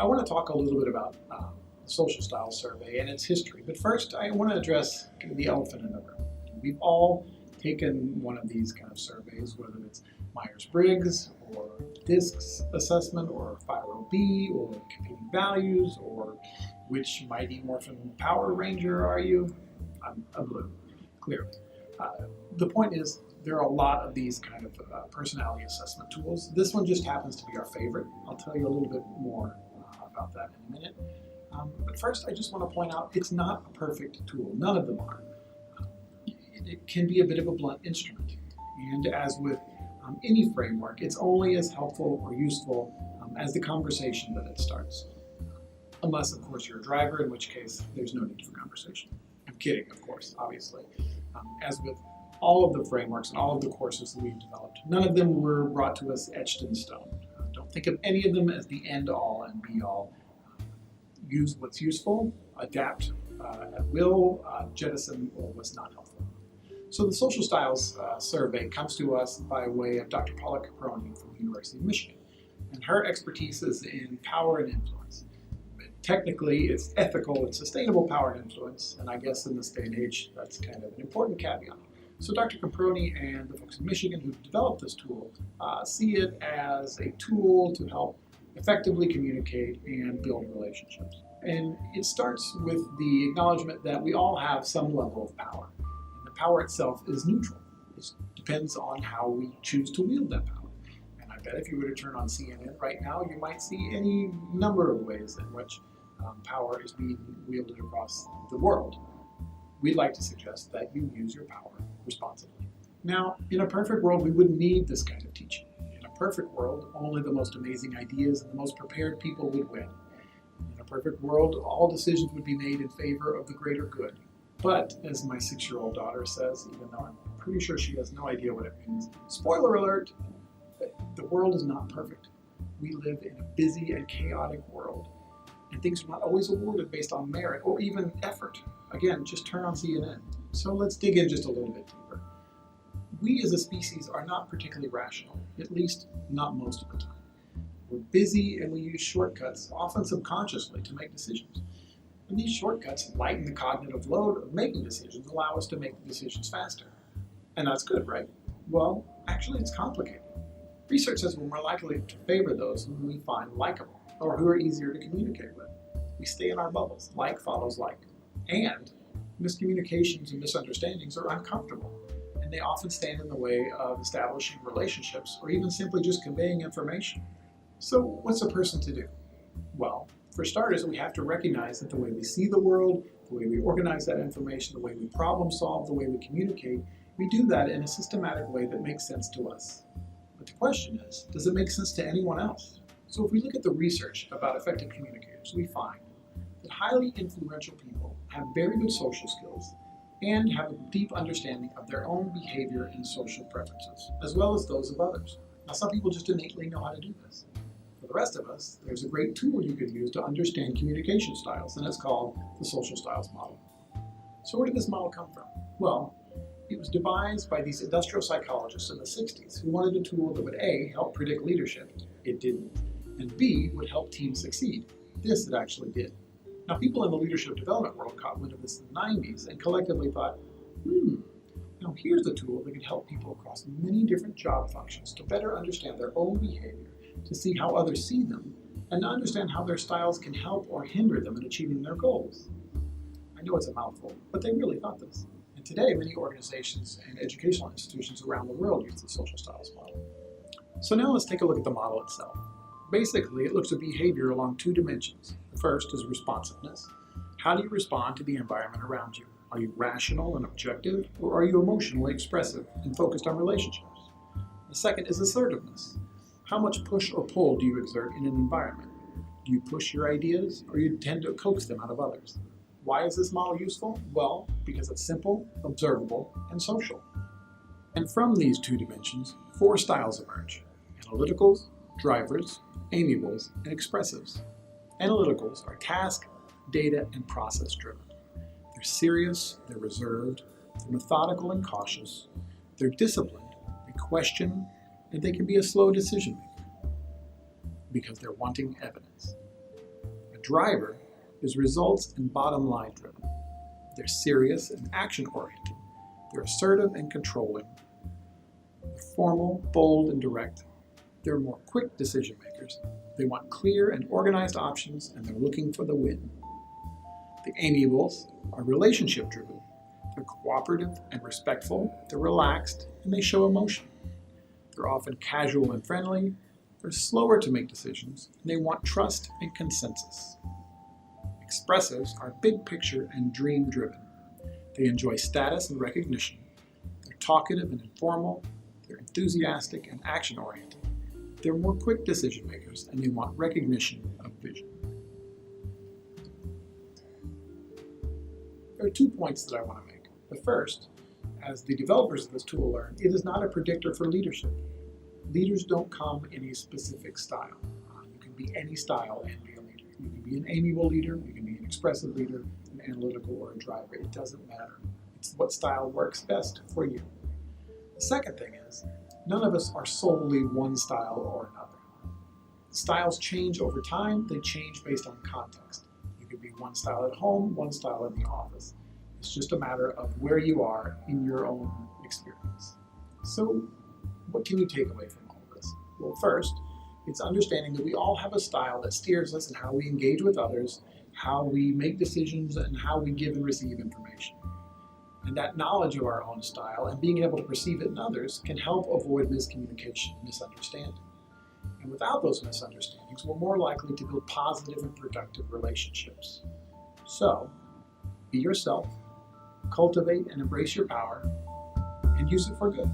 I want to talk a little bit about the social style survey and its history, but first I want to address kind of the elephant in the room. We've all taken one of these kind of surveys, whether it's Myers-Briggs or DISC's assessment or 5LB or competing values or which Mighty Morphin Power Ranger are you? I'm a blue, clearly. The point is, there are a lot of these kind of personality assessment tools. This one just happens to be our favorite. I'll tell you a little bit more about that in a minute. But first, I just want to point out it's not a perfect tool. None of them are. It can be a bit of a blunt instrument. And as with any framework, it's only as helpful or useful as the conversation that it starts. Unless, of course, you're a driver, in which case there's no need for conversation. I'm kidding, of course, obviously. As with all of the frameworks and all of the courses that we've developed, none of them were brought to us etched in stone. Don't think of any of them as the end-all and be-all. Use what's useful, adapt at will, jettison what's not helpful. So the Social Styles Survey comes to us by way of Dr. Paula Caproni from the University of Michigan. And her expertise is in power and influence. Technically, it's ethical and sustainable power and influence, and I guess in this day and age, that's kind of an important caveat. So Dr. Caproni and the folks in Michigan who developed this tool see it as a tool to help effectively communicate and build relationships. And it starts with the acknowledgement that we all have some level of power. And the power itself is neutral. It depends on how we choose to wield that power. And I bet if you were to turn on CNN right now, you might see any number of ways in which power is being wielded across the world. We'd like to suggest that you use your power responsibly. Now, in a perfect world, we wouldn't need this kind of teaching. In a perfect world, only the most amazing ideas and the most prepared people would win. In a perfect world, all decisions would be made in favor of the greater good. But, as my 6-year-old daughter says, even though I'm pretty sure she has no idea what it means, spoiler alert, the world is not perfect. We live in a busy and chaotic world, and things are not always awarded based on merit or even effort. Again, just turn on CNN. So let's dig in just a little bit deeper. We as a species are not particularly rational, at least not most of the time. We're busy and we use shortcuts, often subconsciously, to make decisions. And these shortcuts lighten the cognitive load of making decisions, allow us to make the decisions faster. And that's good, right? Well, actually it's complicated. Research says we're more likely to favor those whom we find likable, or who are easier to communicate with. We stay in our bubbles. Like follows like. And miscommunications and misunderstandings are uncomfortable, and they often stand in the way of establishing relationships or even simply just conveying information. So what's a person to do? Well, for starters, we have to recognize that the way we see the world, the way we organize that information, the way we problem solve, the way we communicate, we do that in a systematic way that makes sense to us. But the question is, does it make sense to anyone else? So if we look at the research about effective communicators, we find that highly influential people have very good social skills and have a deep understanding of their own behavior and social preferences, as well as those of others. Now, some people just innately know how to do this. For the rest of us, there's a great tool you could use to understand communication styles, and it's called the Social Styles Model. So where did this model come from? Well, it was devised by these industrial psychologists in the 60s who wanted a tool that would A, help predict leadership. It didn't. And B, would help teams succeed. This it actually did. Now, people in the leadership development world caught wind of this in the 90s and collectively thought, now here's a tool that can help people across many different job functions to better understand their own behavior, to see how others see them, and to understand how their styles can help or hinder them in achieving their goals. I know it's a mouthful, but they really thought this. And today, many organizations and educational institutions around the world use the social styles model. So now let's take a look at the model itself. Basically, it looks at behavior along 2 dimensions. The first is responsiveness. How do you respond to the environment around you? Are you rational and objective, or are you emotionally expressive and focused on relationships? The second is assertiveness. How much push or pull do you exert in an environment? Do you push your ideas, or you tend to coax them out of others? Why is this model useful? Well, because it's simple, observable, and social. And from these 2 dimensions, 4 styles emerge: analyticals, drivers, amiables, and expressives. Analyticals are task, data, and process driven. They're serious, they're reserved, they're methodical and cautious, they're disciplined, they question, and they can be a slow decision maker because they're wanting evidence. driver is results and bottom line driven. They're serious and action oriented. They're assertive and controlling. They're formal, bold, and direct. They're more quick decision makers. They want clear and organized options, and they're looking for the win. The amiables are relationship driven. They're cooperative and respectful. They're relaxed, and they show emotion. They're often casual and friendly. They're slower to make decisions, and they want trust and consensus. Expressives are big picture and dream driven. They enjoy status and recognition. They're talkative and informal. They're enthusiastic and action oriented. They're more quick decision makers, and they want recognition of vision. There are 2 points that I want to make. The first, as the developers of this tool learn, it is not a predictor for leadership. Leaders don't come in a specific style. You can be any style and be a leader. You can be an amiable leader, you can be an expressive leader, an analytical, or a driver. It doesn't matter. It's what style works best for you. The second thing is, none of us are solely one style or another. Styles change over time. They change based on context. You could be one style at home, one style in the office. It's just a matter of where you are in your own experience. So, what can you take away from all of this? Well, first, it's understanding that we all have a style that steers us in how we engage with others, how we make decisions, and how we give and receive information. And that knowledge of our own style and being able to perceive it in others can help avoid miscommunication and misunderstanding. And without those misunderstandings, we're more likely to build positive and productive relationships. So, be yourself, cultivate and embrace your power, and use it for good.